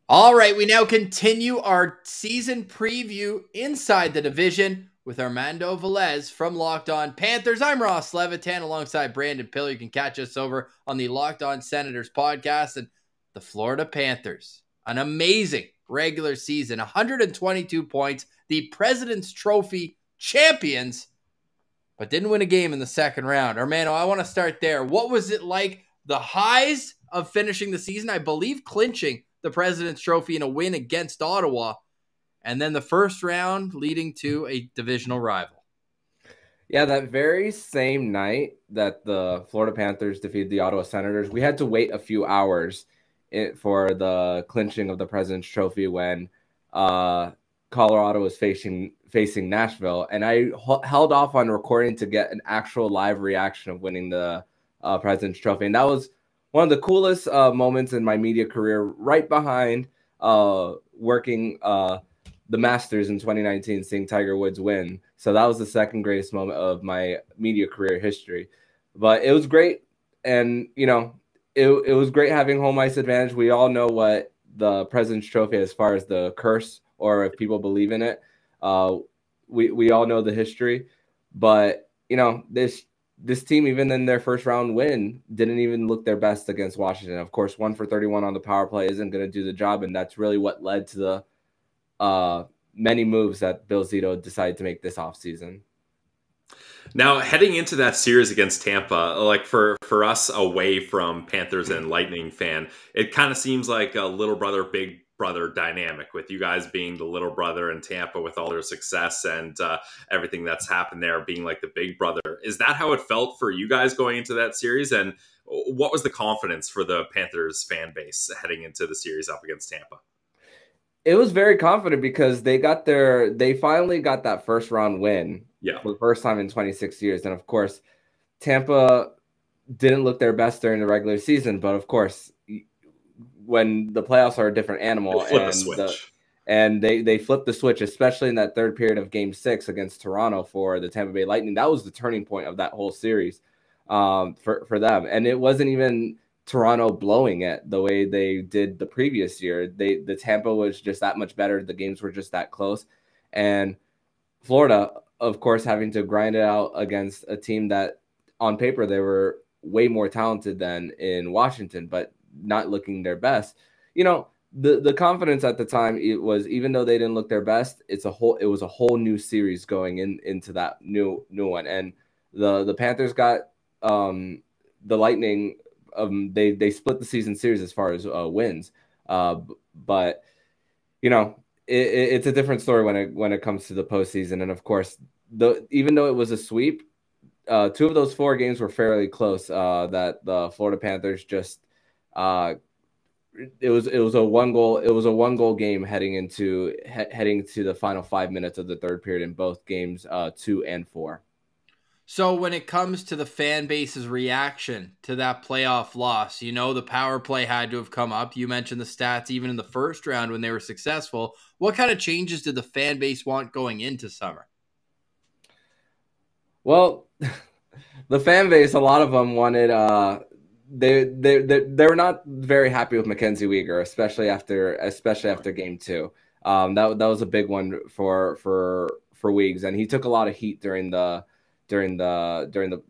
All right, we now continue our season preview inside the division with Armando Velez from Locked On Panthers. I'm Ross Levitan alongside Brandon Pill. You can catch us over on the Locked On Senators podcast. And the Florida Panthers, an amazing regular season, 122 points, the President's Trophy champions, but didn't win a game in the second round. Armando, I want to start there. What was it like? The highs of finishing the season, I believe clinching the President's Trophy in a win against Ottawa, and then the first round leading to a divisional rival. Yeah, that very same night that the Florida Panthers defeated the Ottawa Senators, we had to wait a few hours for the clinching of the President's Trophy when Colorado was facing Nashville, and I held off on recording to get an actual live reaction of winning the President's Trophy, and that was one of the coolest moments in my media career, right behind working the Masters in 2019, seeing Tiger Woods win. So that was the second greatest moment of my media career history. But it was great, and it was great having home ice advantage. We all know what the President's Trophy, as far as the curse, or if people believe in it, we all know the history. But this team, even in their first round win, didn't even look their best against Washington. Of course, 1 for 31 on the power play isn't going to do the job, and that's really what led to the many moves that Bill Zito decided to make this offseason. Now, heading into that series against Tampa, like for us away from Panthers and Lightning fan, it kind of seems like a little brother, big brother dynamic, with you guys being the little brother in Tampa with all their success and everything that's happened there, being like the big brother. Is that how it felt for you guys going into that series? And what was the confidence for the Panthers fan base heading into the series up against Tampa? It was very confident because they finally got that first round win. Yeah. For the first time in 26 years. And of course, Tampa didn't look their best during the regular season, but of course, when the playoffs are a different animal, and they flipped the switch, especially in that third period of Game 6 against Toronto for the Tampa Bay Lightning. That was the turning point of that whole series for them. And it wasn't even Toronto blowing it the way they did the previous year. The Tampa was just that much better. The games were just that close. And Florida, of course, having to grind it out against a team that on paper they were way more talented than in Washington, but not looking their best. The confidence at the time, it was, even though they didn't look their best, it was a whole new series going into that new one. And the Panthers got the Lightning. They split the season series as far as wins, but it's a different story when it comes to the postseason. And of course, even though it was a sweep, 2 of those 4 games were fairly close. That the Florida Panthers just it was a 1-goal game heading into the final 5 minutes of the third period in both games 2 and 4. So when it comes to the fan base's reaction to that playoff loss, the power play had to have come up. You mentioned the stats even in the first round when they were successful. What kind of changes did the fan base want going into summer? Well, the fan base, a lot of them wanted they were not very happy with Mackenzie Weegar, especially after Game 2. That was a big one for Weegs, and he took a lot of heat during the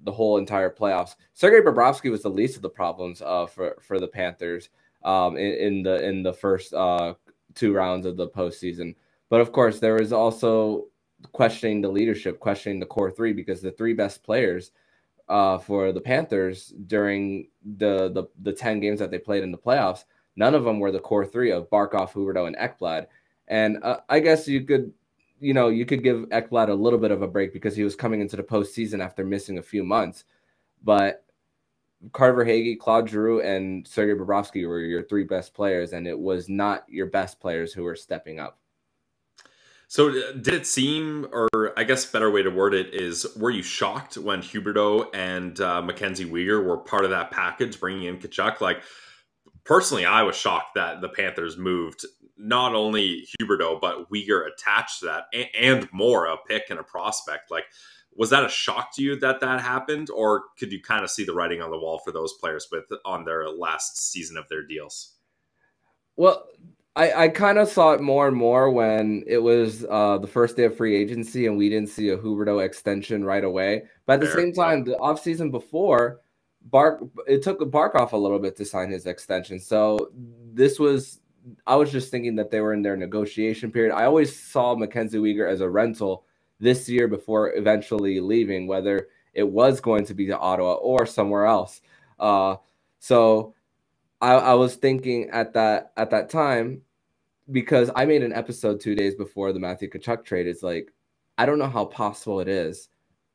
whole entire playoffs. Sergey Bobrovsky was the least of the problems for the Panthers in the first 2 rounds of the postseason. But of course, there was also questioning the leadership, questioning the core 3, because the 3 best players for the Panthers during the 10 games that they played in the playoffs, none of them were the core 3 of Barkov, Huberdeau, and Ekblad. And I guess you could give Ekblad a little bit of a break because he was coming into the postseason after missing a few months. But Carter Hagee, Claude Giroux, and Sergey Bobrovsky were your 3 best players, and it was not your best players who were stepping up. So did it seem, or I guess a better way to word it is, were you shocked when Huberdeau and Mackenzie Weegar were part of that package, bringing in Tkachuk? Like, personally, I was shocked that the Panthers moved not only Huberdeau, but Weegar attached to that, and more, a pick and a prospect. Like, was that a shock to you that happened, or could you kind of see the writing on the wall for those players on their last season of their deals? Well, I kind of saw it more and more when it was the first day of free agency and we didn't see a Huberdeau extension right away. But at the same time, the offseason before, it took Barkov a little bit to sign his extension. So I was just thinking that they were in their negotiation period. I always saw Mackenzie Weegar as a rental this year before eventually leaving, whether it was going to be to Ottawa or somewhere else. So I was thinking at that time, because I made an episode 2 days before the Matthew Tkachuk trade. It's like, I don't know how possible it is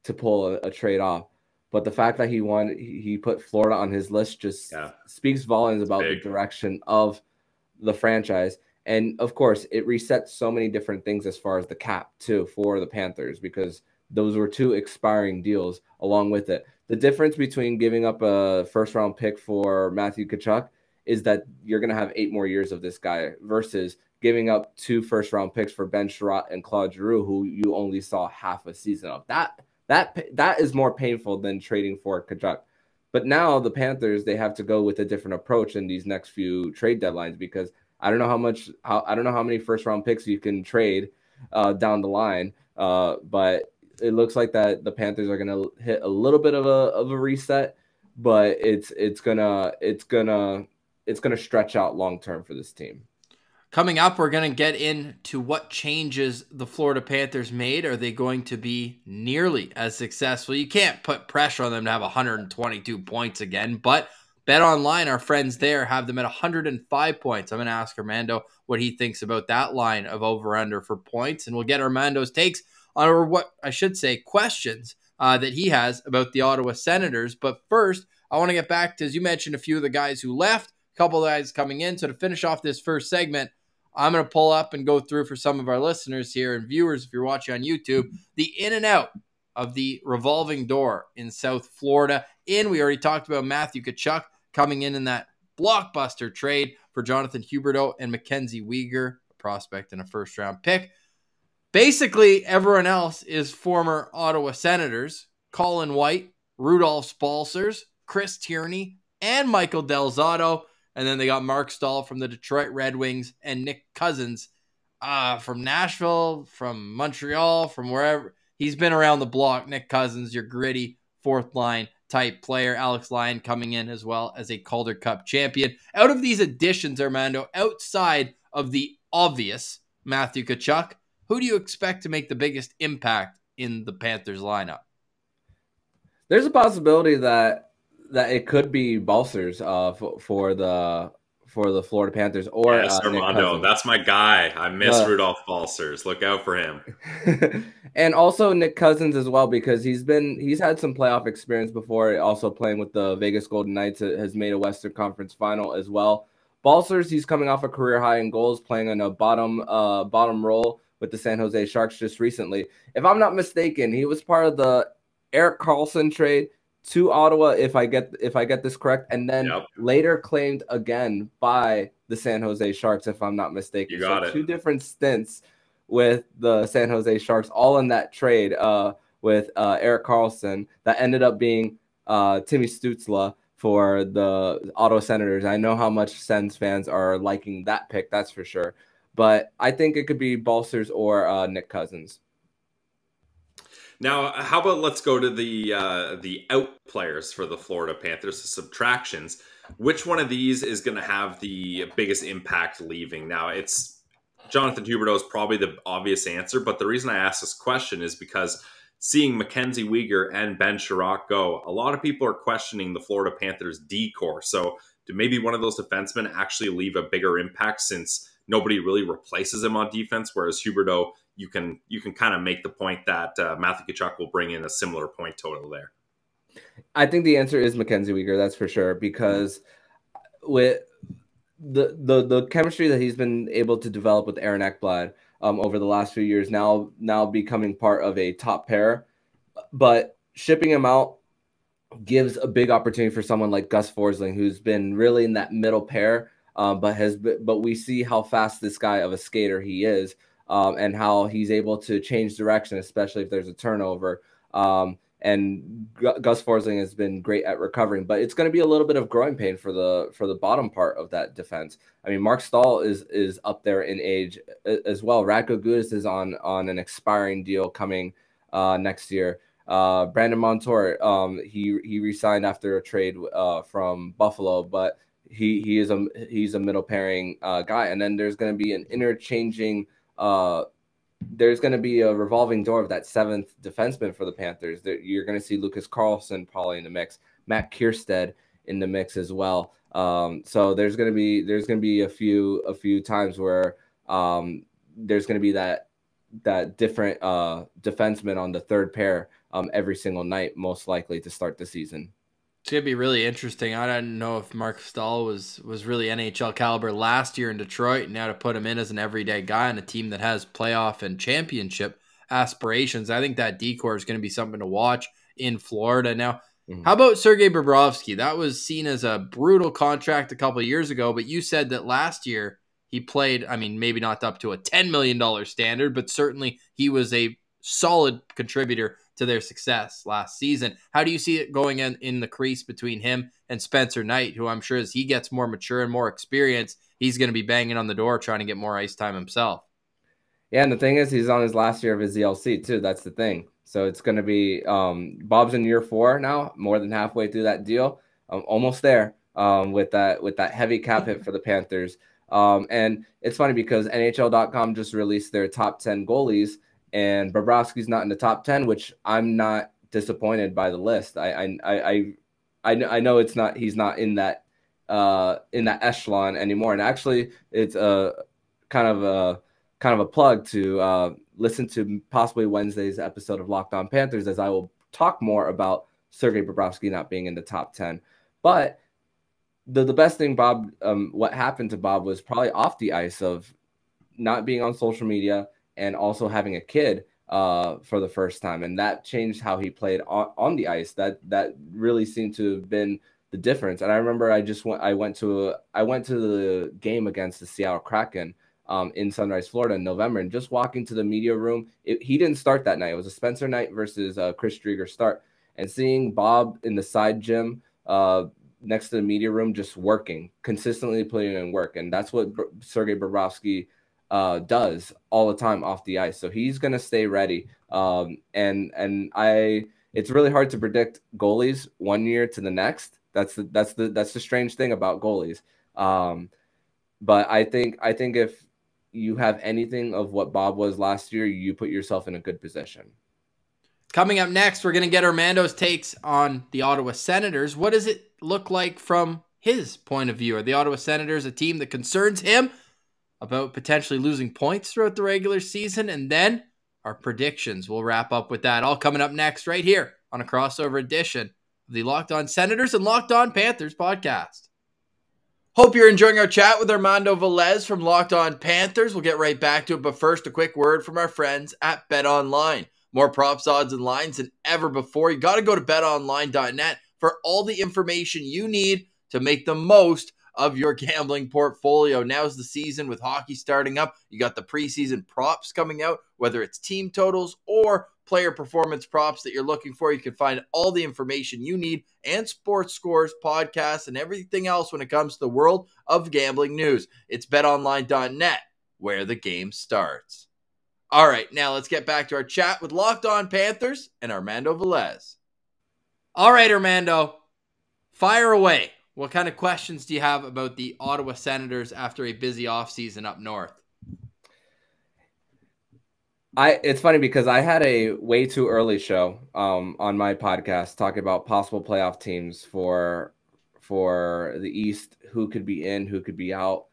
to pull a trade off, but the fact that he put Florida on his list just speaks volumes about the direction of the franchise. And of course, it resets so many different things as far as the cap too for the Panthers, because those were 2 expiring deals along with it. The difference between giving up a first-round pick for Matthew Tkachuk is that you're going to have 8 more years of this guy versus giving up 2 first-round picks for Ben Sherratt and Claude Giroux, who you only saw half a season of. That is more painful than trading for Tkachuk. But now the Panthers, they have to go with a different approach in these next few trade deadlines, because I don't know how many first-round picks you can trade down the line, but it looks like that the Panthers are going to hit a little bit of a reset, but it's gonna stretch out long term for this team. Coming up, we're going to get into what changes the Florida Panthers made. Are they going to be nearly as successful? You can't put pressure on them to have 122 points again, but BetOnline, our friends there, have them at 105 points. I'm going to ask Armando what he thinks about that line of over-under for points, and we'll get Armando's takes on, or what I should say, questions that he has about the Ottawa Senators. But first, I want to get back to, as you mentioned, a few of the guys who left, a couple of guys coming in. So to finish off this first segment, I'm going to pull up and go through for some of our listeners here and viewers, if you're watching on YouTube, the in and out of the revolving door in South Florida. We already talked about Matthew Tkachuk coming in that blockbuster trade for Jonathan Huberdeau and Mackenzie Weegar, a prospect and a first-round pick. Basically, everyone else is former Ottawa Senators: Colin White, Rudolph Spalsers, Chris Tierney, and Michael Del Zotto. And then they got Mark Stahl from the Detroit Red Wings and Nick Cousins from Nashville, from Montreal, from wherever. He's been around the block. Nick Cousins, your gritty fourth-line type player. Alex Lyon coming in as well as a Calder Cup champion. Out of these additions, Armando, outside of the obvious Matthew Tkachuk, who do you expect to make the biggest impact in the Panthers lineup? There's a possibility that it could be Balcers for the Florida Panthers, or Armando. That's my guy. I miss Rudolph Balcers. Look out for him. And also Nick Cousins as well, because he's had some playoff experience before. Also playing with the Vegas Golden Knights, has made a Western Conference final as well. Balcers, he's coming off a career high in goals, playing in a bottom role with the San Jose Sharks just recently. If I'm not mistaken, he was part of the Erik Karlsson trade to Ottawa, if I get this correct, and then later claimed again by the San Jose Sharks, if I'm not mistaken. You got it. 2 different stints with the San Jose Sharks, all in that trade with Erik Karlsson, that ended up being Timmy Stützle for the Ottawa Senators. I know how much Sens fans are liking that pick, that's for sure. But I think it could be Balcers or Nick Cousins. Now, how about let's go to the out players for the Florida Panthers, the subtractions. Which one of these is going to have the biggest impact leaving? Now, it's Jonathan Huberdeau is probably the obvious answer, but the reason I ask this question is because seeing Mackenzie Weegar and Ben Sherratt go, a lot of people are questioning the Florida Panthers D-core. So, do maybe one of those defensemen actually leave a bigger impact, since nobody really replaces him on defense, whereas Huberdeau, you can kind of make the point that Matthew Tkachuk will bring in a similar point total there. I think the answer is Mackenzie Weegar, that's for sure, because with the chemistry that he's been able to develop with Aaron Ekblad over the last few years, now becoming part of a top pair, but shipping him out gives a big opportunity for someone like Gus Forsling, who's been really in that middle pair, but we see how fast this guy of a skater he is. And how he's able to change direction, especially if there's a turnover. and Gus Forsling has been great at recovering, but it's going to be a little bit of growing pain for the bottom part of that defense. I mean, Mark Stahl is up there in age as well. Radko Gudas is on an expiring deal coming next year. Brandon Montour, he resigned after a trade from Buffalo, but he's a middle pairing guy. And then there's going to be an interchanging. There's going to be a revolving door of that seventh defenseman for the Panthers. You're going to see Lucas Carlson probably in the mix, Matt Kierstead in the mix as well. So there's going to be a few times where there's going to be that different defenseman on the third pair every single night, most likely to start the season. It's going to be really interesting. I don't know if Mark Stahl was really NHL caliber last year in Detroit, and now to put him in as an everyday guy on a team that has playoff and championship aspirations. I think that decor is going to be something to watch in Florida. Now, how about Sergey Bobrovsky? That was seen as a brutal contract a couple of years ago, but you said that last year he played, I mean, maybe not up to a $10 million standard, but certainly he was a solid contributor to their success last season. How do you see it going in the crease between him and Spencer Knight, who I'm sure as he gets more mature and more experience, he's going to be banging on the door trying to get more ice time himself? Yeah, and the thing is, he's on his last year of his ZLC too. That's the thing. So it's going to be Bob's in year 4 now, more than halfway through that deal, almost there with that heavy cap hit for the Panthers. And it's funny because NHL.com just released their top 10 goalies, and Bobrovsky's not in the top 10, which I'm not disappointed by the list. I know it's not, he's not in that echelon anymore. And actually, it's a kind of a plug to listen to possibly Wednesday's episode of Locked On Panthers, as I will talk more about Sergey Bobrovsky not being in the top 10. But the best thing, Bob, what happened to Bob was probably off the ice of not being on social media and also having a kid for the first time. And that changed how he played on the ice. That really seemed to have been the difference. And I remember I went to the game against the Seattle Kraken in Sunrise, Florida in November, and just walking to the media room, he didn't start that night. It was a Spencer Knight versus Chris Drieger start. And seeing Bob in the side gym next to the media room, just working, consistently putting in work. And that's what Sergey Bobrovsky does all the time off the ice. So he's going to stay ready. It's really hard to predict goalies one year to the next. That's the strange thing about goalies. But I think if you have anything of what Bob was last year, you put yourself in a good position. Coming up next, we're going to get Armando's takes on the Ottawa Senators. What does it look like from his point of view? Are the Ottawa Senators a team that concerns him about potentially losing points throughout the regular season? And then our predictions. We'll wrap up with that. All coming up next right here on a crossover edition of the Locked On Senators and Locked On Panthers podcast. Hope you're enjoying our chat with Armando Velez from Locked On Panthers. We'll get right back to it, but first, a quick word from our friends at BetOnline. More props, odds, and lines than ever before. You got to go to betonline.net for all the information you need to make the most of your gambling portfolio. Now's the season with hockey starting up. You got the preseason props coming out, whether it's team totals or player performance props that you're looking for. You can find all the information you need and sports scores, podcasts, and everything else when it comes to the world of gambling news. It's betonline.net, where the game starts. All right, now let's get back to our chat with Locked On Panthers and Armando Velez. All right, Armando, fire away. What kind of questions do you have about the Ottawa Senators after a busy offseason up north? It's funny because I had a way too early show on my podcast talking about possible playoff teams for the East, who could be in, who could be out.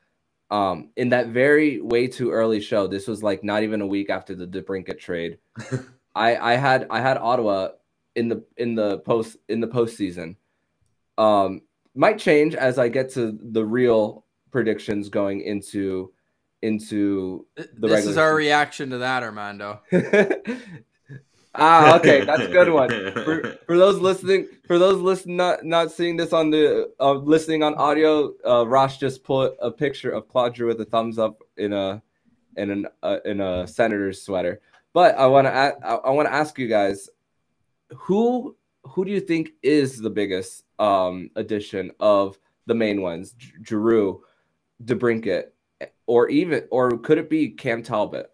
In that very way too early show, this was like not even a week after the DeBrincat trade. I had Ottawa in the postseason. Might change as I get to the real predictions going into the regular. This is our reaction to that, Armando. Okay, that's a good one. For those listening, not seeing this on the listening on audio, Ross just put a picture of Claude Giroux with a thumbs up in a Senators sweater. But I want to ask you guys, who do you think is the biggest addition of the main ones? Giroux, DeBrincat, or could it be Cam Talbot?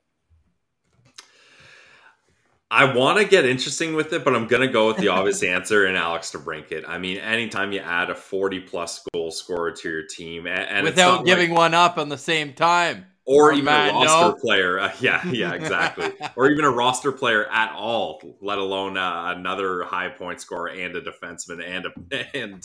I want to get interesting with it, but I'm going to go with the obvious answer in Alex DeBrincat. I mean, anytime you add a 40-plus goal scorer to your team, and without giving one up on the same time, or even a roster player, yeah, exactly, or even a roster player at all, let alone another high point scorer and a defenseman and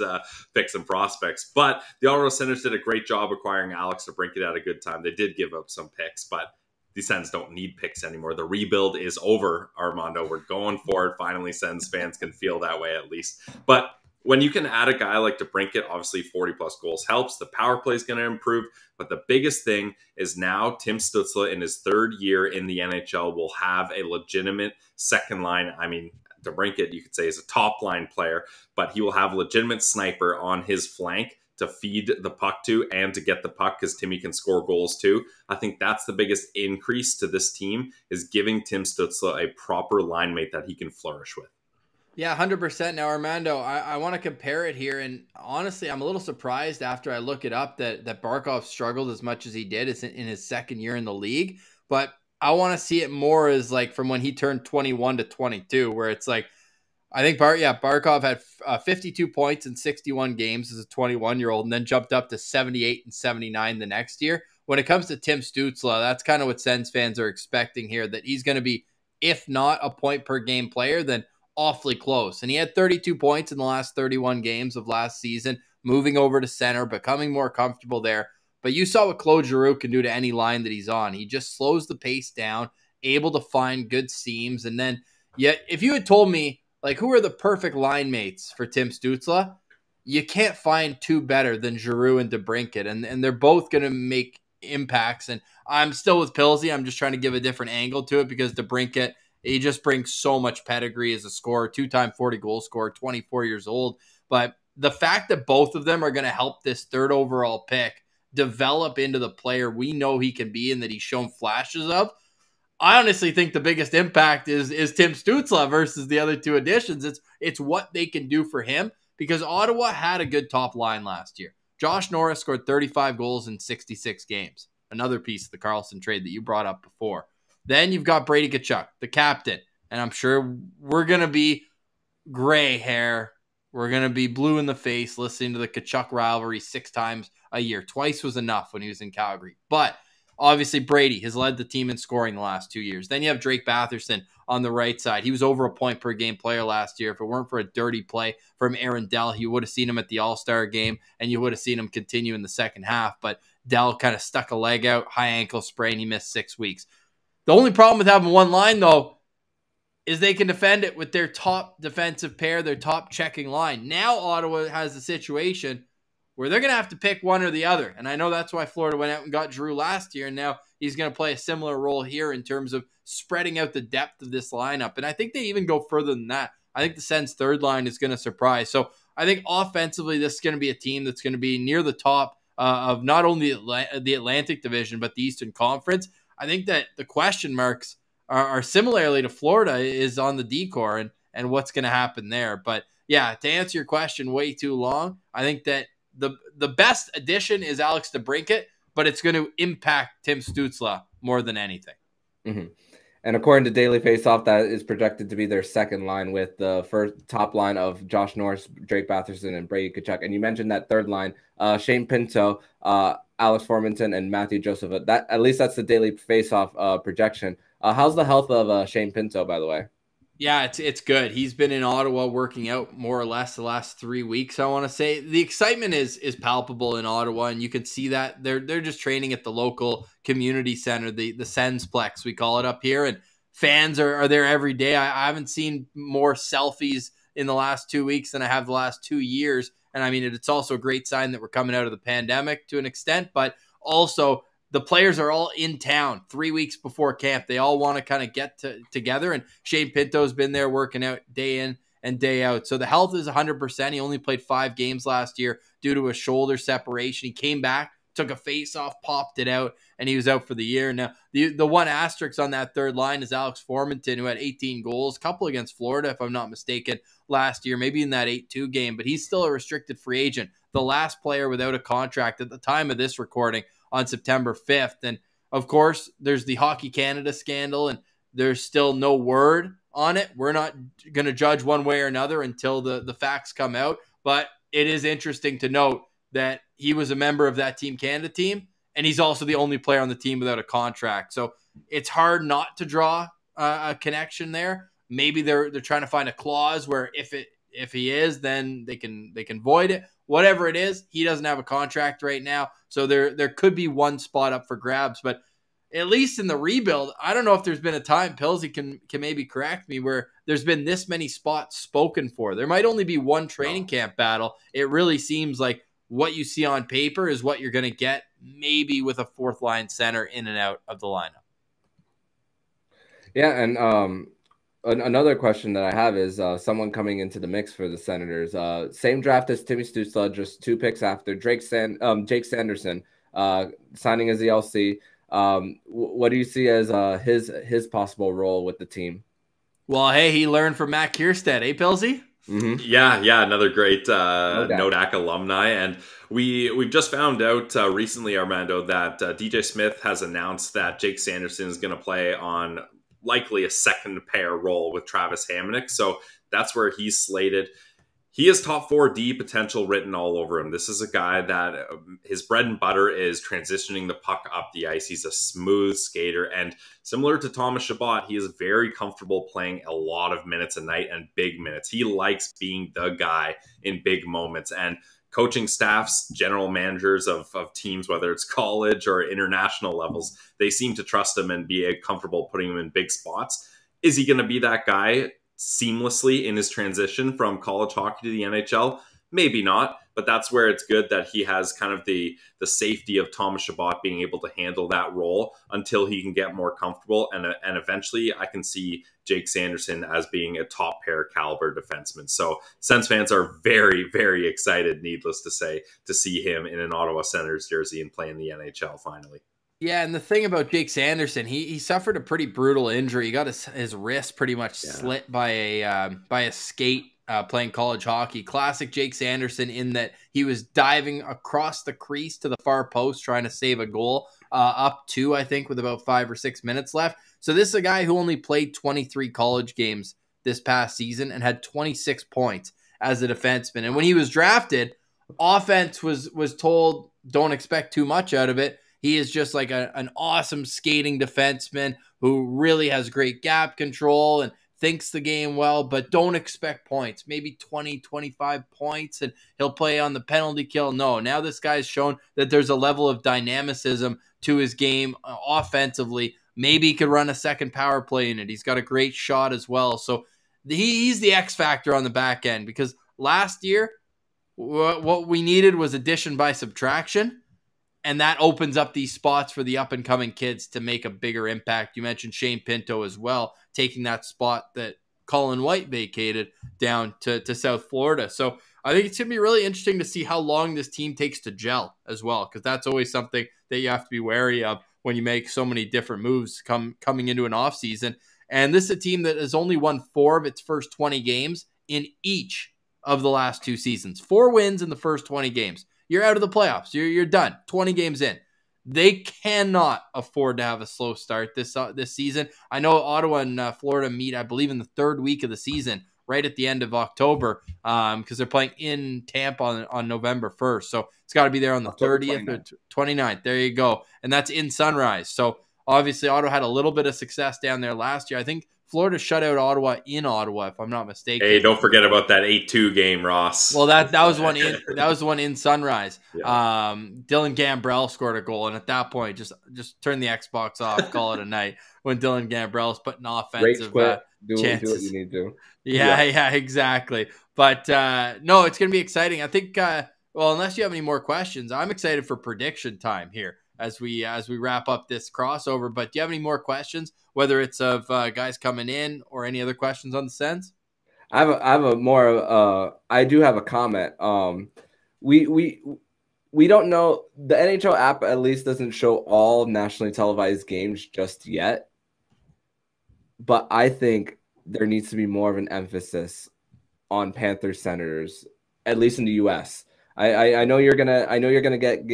pick some prospects. But the Ottawa Senators did a great job acquiring Alex DeBrincat at a good time. They did give up some picks, but the Sens don't need picks anymore. The rebuild is over, Armando. We're going for it. Finally, Sens fans can feel that way at least. But when you can add a guy like DeBrincat, obviously 40-plus goals helps. The power play is going to improve. But the biggest thing is now Tim Stützle, in his third year in the NHL, will have a legitimate second line. I mean, DeBrincat, you could say, is a top-line player, but he will have a legitimate sniper on his flank to feed the puck to and to get the puck, because Timmy can score goals too. I think that's the biggest increase to this team, is giving Tim Stützle a proper line mate that he can flourish with. Yeah, 100%. Now, Armando, I want to compare it here. And honestly, I'm a little surprised after I look it up that Barkov struggled as much as he did in his second year in the league. But I want to see it more as like from when he turned 21 to 22, where it's like, I think Barkov had 52 points in 61 games as a 21-year-old and then jumped up to 78 and 79 the next year. When it comes to Tim Stützle, that's kind of what Sens fans are expecting here, that he's going to be, if not a point per game player, then awfully close. And he had 32 points in the last 31 games of last season, moving over to center, becoming more comfortable there. But you saw what Claude Giroux can do to any line that he's on. He just slows the pace down, able to find good seams. And then, yet, if you had told me, like, who are the perfect line mates for Tim Stützle? You can't find two better than Giroux and DeBrincat, and they're both going to make impacts. And I'm still with Pilsy. I'm just trying to give a different angle to it, because DeBrincat, he just brings so much pedigree as a scorer, two-time 40-goal scorer, 24 years old. But the fact that both of them are going to help this third overall pick develop into the player we know he can be and that he's shown flashes of, I honestly think the biggest impact is Tim Stützle versus the other two additions. It's what they can do for him, because Ottawa had a good top line last year. Josh Norris scored 35 goals in 66 games. Another piece of the Karlsson trade that you brought up before. Then you've got Brady Tkachuk, the captain. And I'm sure we're going to be gray hair. We're going to be blue in the face listening to the Tkachuk rivalry 6 times a year. Twice was enough when he was in Calgary. But obviously, Brady has led the team in scoring the last 2 years. Then you have Drake Batherson on the right side. He was over a point per game player last year. If it weren't for a dirty play from Aaron Dell, you would have seen him at the All-Star game, and you would have seen him continue in the second half. But Dell kind of stuck a leg out, high ankle sprain. He missed 6 weeks. The only problem with having one line, though, is they can defend it with their top defensive pair, their top checking line. Now Ottawa has a situation where they're going to have to pick one or the other. And I know that's why Florida went out and got Giroux last year, and now he's going to play a similar role here in terms of spreading out the depth of this lineup. And I think they even go further than that. I think the Sens' third line is going to surprise. So I think offensively, this is going to be a team that's going to be near the top of not only the Atlantic Division, but the Eastern Conference. I think that the question marks are similarly to Florida is on the D-core and what's going to happen there. But yeah, to answer your question way too long, I think that the best addition is Alex DeBrincat, but it's going to impact Tim Stützle more than anything. Mm-hmm. And according to Daily Faceoff, that is projected to be their second line, with the first top line of Josh Norris, Drake Batherson, and Brady Tkachuk. And you mentioned that third line, Shane Pinto, Alex Formanton, and Matthew Joseph. That, at least that's the Daily Faceoff projection. How's the health of Shane Pinto, by the way? Yeah, it's good. He's been in Ottawa working out more or less the last 3 weeks, I want to say. The excitement is palpable in Ottawa, and you can see that they're just training at the local community center, the Sensplex, we call it up here, and fans are there every day. I haven't seen more selfies in the last 2 weeks than I have the last 2 years, and I mean, it's also a great sign that we're coming out of the pandemic to an extent, but also the players are all in town 3 weeks before camp. They all want to kind of get together, and Shane Pinto's been there working out day in and day out. So the health is 100%. He only played 5 games last year due to a shoulder separation. He came back took a face-off, popped it out, and he was out for the year. Now, the one asterisk on that third line is Alex Formenton, who had 18 goals, a couple against Florida, if I'm not mistaken, last year, maybe in that 8-2 game, but he's still a restricted free agent, the last player without a contract at the time of this recording on September 5th. And, of course, there's the Hockey Canada scandal, and there's still no word on it. We're not going to judge one way or another until the facts come out, but it is interesting to note that he was a member of that Team Canada team, and he's also the only player on the team without a contract. So it's hard not to draw a connection there. Maybe they're trying to find a clause where if he is, then they can void it. Whatever it is, he doesn't have a contract right now, so there could be one spot up for grabs. But at least in the rebuild, I don't know if there's been a time, Pillsy can maybe correct me, where there's been this many spots spoken for. There might only be one training camp battle. It really seems like what you see on paper is what you're going to get, maybe with a fourth line center in and out of the lineup. Yeah, and another question that I have is someone coming into the mix for the Senators. Same draft as Timmy Stützle, just 2 picks after. Jake Sanderson signing as the LC. What do you see as his possible role with the team? Well, hey, he learned from Matt Kierstead, eh, Pillsy? Mm-hmm. Yeah, another great Nodak alumni, and we've just found out recently, Armando, that DJ Smith has announced that Jake Sanderson is going to play on likely a second pair role with Travis Hamonic, so that's where he's slated. He has top 4D potential written all over him. This is a guy that his bread and butter is transitioning the puck up the ice. He's a smooth skater. And similar to Thomas Chabot, he is very comfortable playing a lot of minutes a night and big minutes. He likes being the guy in big moments. And coaching staffs, general managers of teams, whether it's college or international levels, they seem to trust him and be comfortable putting him in big spots. Is he going to be that guy seamlessly in his transition from college hockey to the NHL? Maybe not, but that's where it's good that he has kind of the safety of Thomas Chabot being able to handle that role until he can get more comfortable. And eventually I can see Jake Sanderson as being a top pair caliber defenseman. So Sens fans are very, very excited, needless to say, to see him in an Ottawa Senators jersey and play in the NHL finally. Yeah, and the thing about Jake Sanderson, he suffered a pretty brutal injury. He got his wrist pretty much slit by a skate playing college hockey. Classic Jake Sanderson in that he was diving across the crease to the far post trying to save a goal, up 2, I think, with about 5 or 6 minutes left. So this is a guy who only played 23 college games this past season and had 26 points as a defenseman. And when he was drafted, offense was told, don't expect too much out of it. He is just like an awesome skating defenseman who really has great gap control and thinks the game well, but don't expect points, maybe 20, 25 points, and he'll play on the penalty kill. No, now this guy's shown that there's a level of dynamicism to his game offensively. Maybe he could run a second power play in it. He's got a great shot as well. So he's the X factor on the back end, because last year, what we needed was addition by subtraction. And that opens up these spots for the up-and-coming kids to make a bigger impact. You mentioned Shane Pinto as well, taking that spot that Colin White vacated down to South Florida. So I think it's going to be really interesting to see how long this team takes to gel as well, because that's always something that you have to be wary of when you make so many different moves coming into an offseason. And this is a team that has only won 4 of its first 20 games in each of the last 2 seasons. 4 wins in the first 20 games. You're out of the playoffs. You're done. 20 games in. They cannot afford to have a slow start this season. I know Ottawa and Florida meet, I believe, in the 3rd week of the season, right at the end of October, because they're playing in Tampa on November 1st. So it's got to be there on the 30th or 29th. There you go. And that's in Sunrise. So obviously Ottawa had a little bit of success down there last year. I think Florida shut out Ottawa in Ottawa, if I'm not mistaken. Hey, don't forget about that 8-2 game, Ross. Well, that was one in the one in Sunrise. Yeah. Dylan Gambrell scored a goal, and at that point, just turn the Xbox off, call it a night. When Dylan Gambrell's putting offensive chances. Do what you need to. Yeah, exactly. But no, it's going to be exciting. I think. Well, unless you have any more questions, I'm excited for prediction time here as we wrap up this crossover. But do you have any more questions, whether it's of guys coming in or any other questions on the Sens? I do have a comment. We we don't know. The NHL app at least doesn't show all nationally televised games just yet. But I think there needs to be more of an emphasis on Panthers Senators, at least in the U.S. I know you're gonna get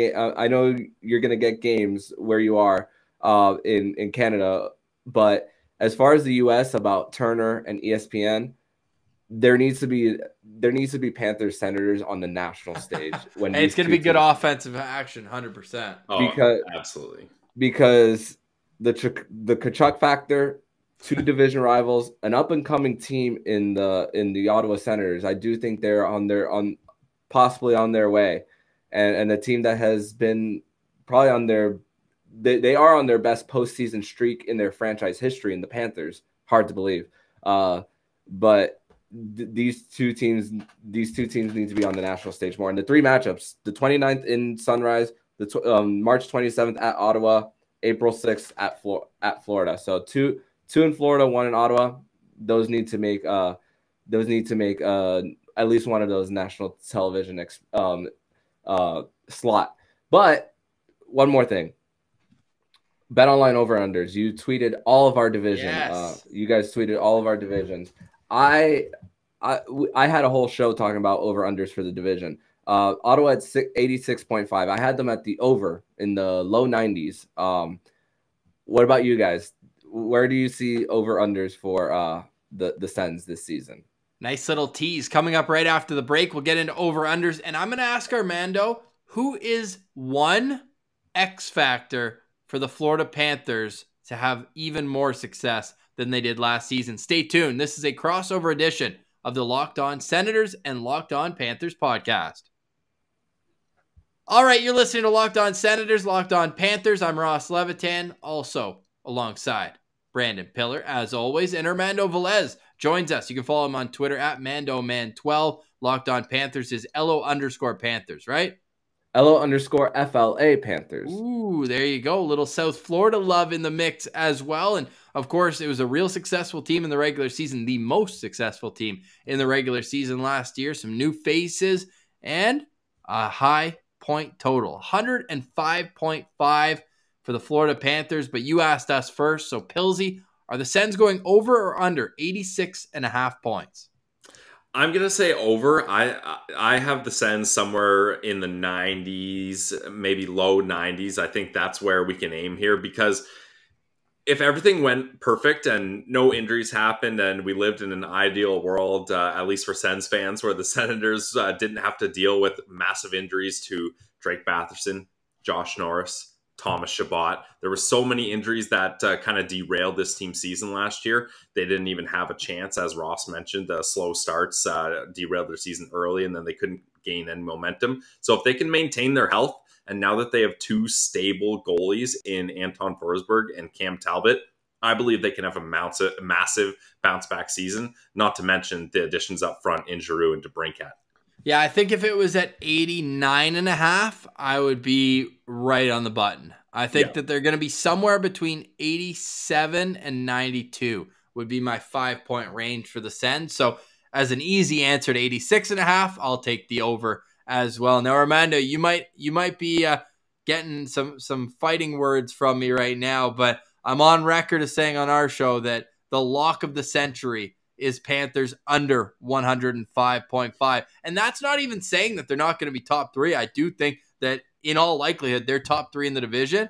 games where you are in Canada, but as far as the U.S. about Turner and ESPN, there needs to be Panthers Senators on the national stage when Hey, it's going to be good offensive action, 100%. Oh, absolutely. Because the Tkachuk factor, two division rivals, an up and coming team in the Ottawa Senators. I do think they're possibly on their way, and a team that has been probably on their they are on their best postseason streak in their franchise history in the Panthers. Hard to believe, but these two teams need to be on the national stage more. And the three matchups: the 29th in Sunrise, the March 27th at Ottawa, April 6th at Florida. So two in Florida, one in Ottawa. Those need to make at least one of those national television slot. But one more thing. BetOnline over-unders. You tweeted all of our division. Yes. You guys tweeted all of our divisions. I had a whole show talking about over-unders for the division. Ottawa at 86.5. I had them at the over in the low 90s. What about you guys? Where do you see over-unders for the Sens this season? Nice little tease coming up right after the break. We'll get into over-unders, and I'm going to ask Armando, who is one X factor for the Florida Panthers to have even more success than they did last season? Stay tuned. This is a crossover edition of the Locked On Senators and Locked On Panthers podcast. All right, you're listening to Locked On Senators, Locked On Panthers. I'm Ross Levitan, also alongside Brandon Pillar, as always, and Armando Velez joins us. You can follow him on Twitter at MandoMan12. Locked On Panthers is LO_Panthers, right? LO_FLA Panthers. Ooh, there you go. A little South Florida love in the mix as well. And of course, it was a real successful team in the regular season, the most successful team in the regular season last year. Some new faces and a high point total, 105.5 for the Florida Panthers. But you asked us first. So Pilsy, are the Sens going over or under 86.5 points? I'm going to say over. I have the Sens somewhere in the 90s, maybe low 90s. I think that's where we can aim here, because if everything went perfect and no injuries happened and we lived in an ideal world, at least for Sens fans, where the Senators didn't have to deal with massive injuries to Drake Batherson, Josh Norris, Thomas Chabot. There were so many injuries that kind of derailed this team's season last year. They didn't even have a chance. As Ross mentioned, the slow starts derailed their season early, and then they couldn't gain any momentum. So if they can maintain their health, and now that they have two stable goalies in Anton Forsberg and Cam Talbot, I believe they can have a massive bounce-back season, not to mention the additions up front in Giroux and DeBrincat. Yeah, I think if it was at 89.5, I would be right on the button. I think that they're going to be somewhere between 87 and 92 would be my 5-point range for the Sens. So as an easy answer to 86.5, I'll take the over as well. Now, Armando, you might be getting some fighting words from me right now, but I'm on record as saying on our show that the lock of the century is Panthers under 105.5. And that's not even saying that they're not going to be top three. I do think that in all likelihood, they're top three in the division.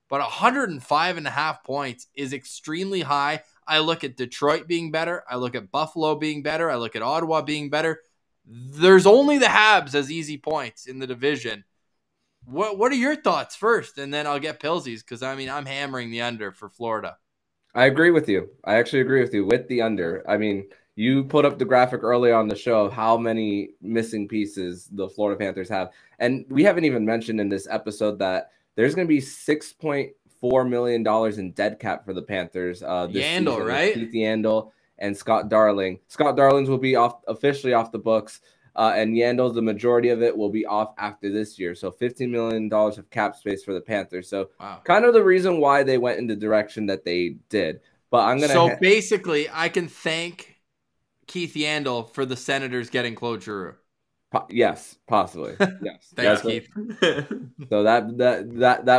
But 105.5 points is extremely high. I look at Detroit being better. I look at Buffalo being better. I look at Ottawa being better. There's only the Habs as easy points in the division. What are your thoughts first? And then I'll get Pilsies, because, I mean, I'm hammering the under for Florida. I agree with you. I actually agree with you with the under. I mean, you put up the graphic earlier on the show of how many missing pieces the Florida Panthers have. And we haven't even mentioned in this episode that there's going to be $6.4 million in dead cap for the Panthers this Yandel, season. right? Keith Yandel and Scott Darling. Scott Darling's will be officially off the books. And Yandel's, the majority of it will be off after this year. So $15 million of cap space for the Panthers. So kind of the reason why they went in the direction that they did. But I'm going to... So basically, I can thank Keith Yandel for the Senators getting Claude Giroux. Yes, possibly. Yes. Thanks, Keith. So that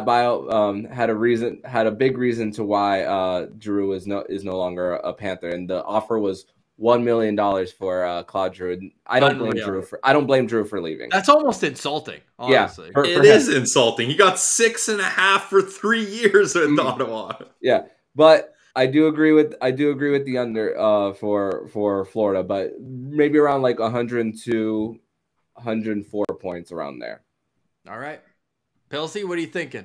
buyout had a big reason to why Drew is no longer a Panther, and the offer was $1 million for Claude Giroux. I don't blame Drew for leaving. That's almost insulting, honestly. Yeah, it is insulting. He got 6.5 for 3 years with Ottawa. Yeah, but I do agree with the under for Florida, but maybe around like 102, 104 points around there. All right. Pilsy, what are you thinking?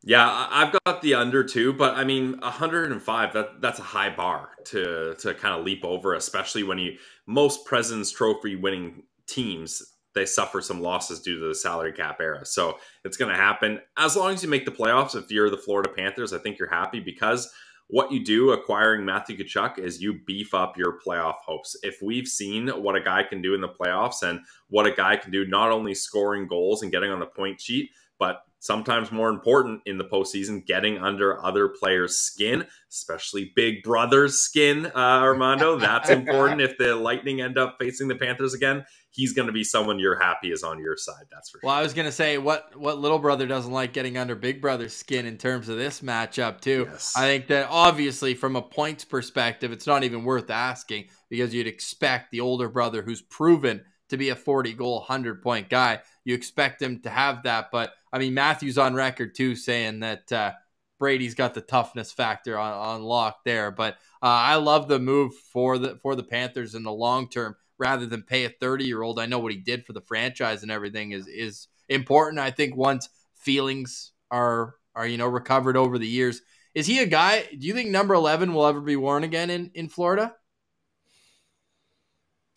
Yeah, I've got the under too, but I mean 105, that's a high bar to kind of leap over, especially when most President's Trophy winning teams, they suffer some losses due to the salary cap era. So it's going to happen. As long as you make the playoffs, if you're the Florida Panthers, I think you're happy, because what you do acquiring Matthew Tkachuk is you beef up your playoff hopes. If we've seen what a guy can do in the playoffs and what a guy can do not only scoring goals and getting on the point sheet, but sometimes more important in the postseason, getting under other players' skin, especially Big Brother's skin, Armando. That's important. If the Lightning end up facing the Panthers again, he's going to be someone you're happy is on your side. That's for sure. Well, I was going to say, what little brother doesn't like getting under Big Brother's skin in terms of this matchup, too? Yes. I think that obviously from a points perspective, it's not even worth asking, because you'd expect the older brother who's proven to be a 40-goal, 100-point guy. You expect him to have that. But, I mean, Matthew's on record, too, saying that Brady's got the toughness factor on lock there. But I love the move for the Panthers in the long term, rather than pay a 30-year-old. I know what he did for the franchise and everything is important. I think once feelings are recovered over the years. Is he a guy, do you think number 11 will ever be worn again in Florida?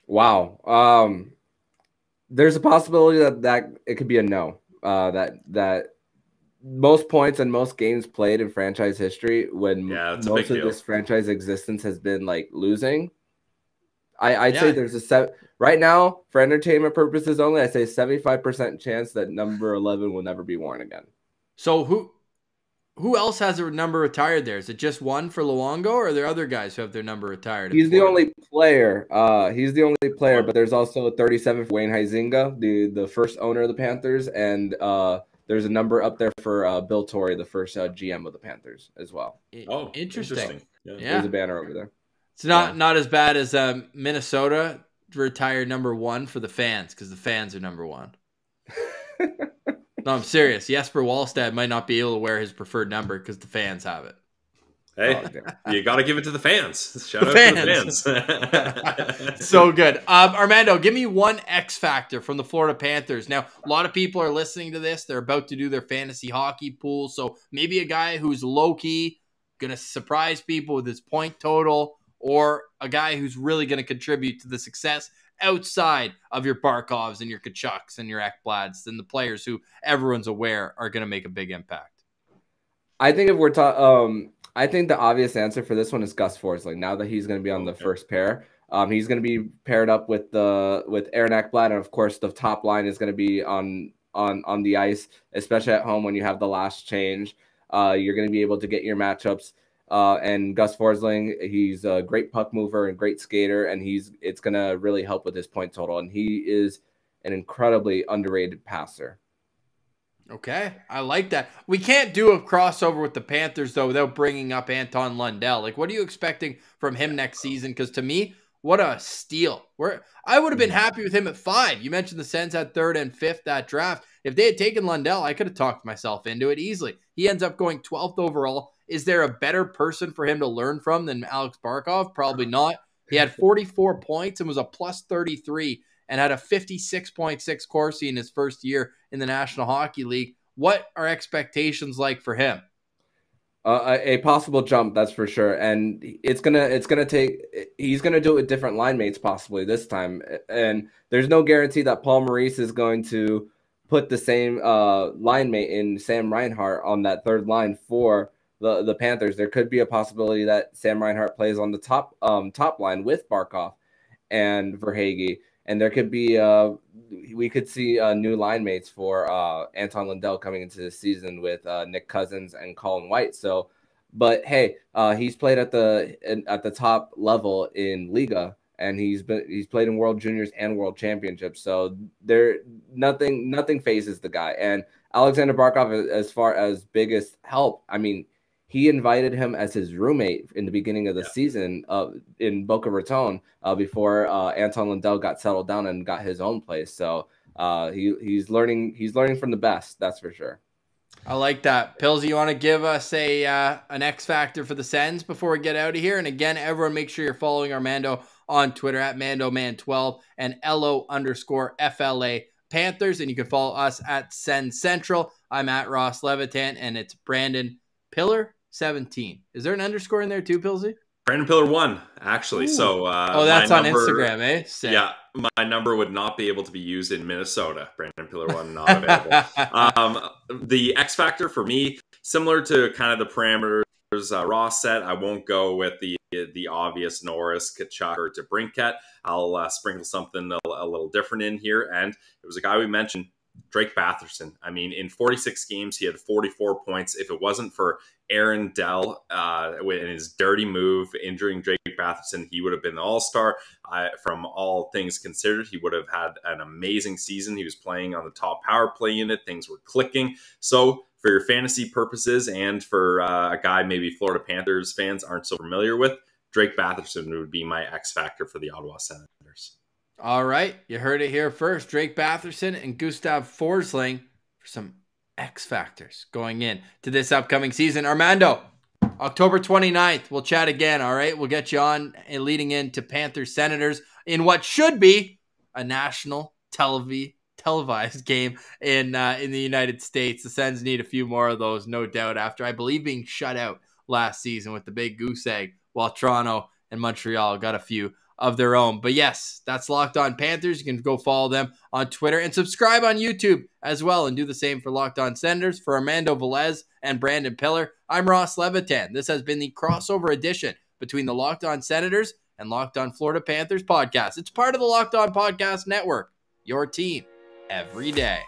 Wow. There's a possibility that it could be a no. That most points and most games played in franchise history, when most of this franchise existence has been like losing. I'd say there's right now, for entertainment purposes only, I say 75% chance that number 11 will never be worn again. So who else has a number retired there? Is it just one for Luongo, or are there other guys who have their number retired? He's the only player. But there's also 37 for Wayne Huizenga, the first owner of the Panthers, and there's a number up there for Bill Torrey, the first GM of the Panthers as well. Oh, interesting. Yeah. There's a banner over there. It's not as bad as Minnesota retired number 1 for the fans, because the fans are number 1. No, I'm serious. Jesper Wallstedt might not be able to wear his preferred number because the fans have it. Hey, you got to give it to the fans. Shout out to the fans. So good. Armando, give me one X factor from the Florida Panthers. Now, a lot of people are listening to this. They're about to do their fantasy hockey pool. So maybe a guy who's low-key, going to surprise people with his point total, or a guy who's really going to contribute to the success outside of your Barkovs and your Tkachuks and your Ekblads and the players who everyone's aware are going to make a big impact. I think if we're talking, I think the obvious answer for this one is Gus Forsling. Now that he's going to be on the first pair, he's going to be paired up with Aaron Ekblad, and of course the top line is going to be on the ice, especially at home when you have the last change. You're going to be able to get your matchups. And Gus Forsling, he's a great puck mover and great skater, and it's going to really help with his point total. And he is an incredibly underrated passer. Okay, I like that. We can't do a crossover with the Panthers, though, without bringing up Anton Lundell. Like, what are you expecting from him next season? Because to me, what a steal. I would have been happy with him at 5. You mentioned the Sens had 3rd and 5th that draft. If they had taken Lundell, I could have talked myself into it easily. He ends up going 12th overall. Is there a better person for him to learn from than Alex Barkov? Probably not. He had 44 points and was a plus 33 and had a 56.6 Corsi in his first year in the National Hockey League. What are expectations like for him? A possible jump, that's for sure. And he's gonna do it with different line mates possibly this time. And there's no guarantee that Paul Maurice is going to put the same line mate in Sam Reinhart on that third line for the Panthers. There could be a possibility that Sam Reinhart plays on the top line with Barkov and Verhaeghe, and there could be we could see new line mates for Anton Lundell coming into the season with Nick Cousins and Colin White. So, but hey, he's played at the top level in Liga and he's played in World Juniors and World Championships. So nothing phases the guy. And Alexander Barkov, as far as biggest help, I mean, he invited him as his roommate in the beginning of the season in Boca Raton before Anton Lundell got settled down and got his own place. So he's learning from the best, that's for sure. I like that. Pills, you want to give us an X factor for the Sens before we get out of here? And again, everyone, make sure you're following Armando on Twitter at MandoMan12 and LO_FLA Panthers. And you can follow us at Sens Central. I'm at Ross Levitan, and it's Brandon Pillar 17. Is there an underscore in there too, Pillsy? Brandon Pillar 1, actually. Ooh. So that's on Instagram, eh? Same. Yeah, my number would not be able to be used in Minnesota. Brandon Pillar 1 not available. The X factor for me, similar to kind of the parameters Ross set, I won't go with the obvious Norris, Kachuk, or DeBrincat. I'll sprinkle something a little different in here, and it was a guy we mentioned, Drake Batherson. I mean, in 46 games, he had 44 points. If it wasn't for Aaron Dell in his dirty move, injuring Drake Batherson, he would have been the all-star. From all things considered, he would have had an amazing season. He was playing on the top power play unit. Things were clicking. So for your fantasy purposes and for a guy maybe Florida Panthers fans aren't so familiar with, Drake Batherson would be my X factor for the Ottawa Senators. All right, you heard it here first. Drake Batherson and Gustav Forsling for some X factors going in to this upcoming season. Armando, October 29th, we'll chat again, all right? We'll get you on and leading into Panthers Senators in what should be a national televised game in the United States. The Sens need a few more of those, no doubt, after, I believe, being shut out last season with the big goose egg, while Toronto and Montreal got a few of their own. But yes, that's Locked On Panthers. You can go follow them on Twitter and subscribe on YouTube as well, and do the same for Locked On Senators. For Armando Velez and Brandon Pillar, I'm Ross Levitan. This has been the crossover edition between the Locked On Senators and Locked On Florida Panthers podcast. It's part of the Locked On Podcast Network, your team every day.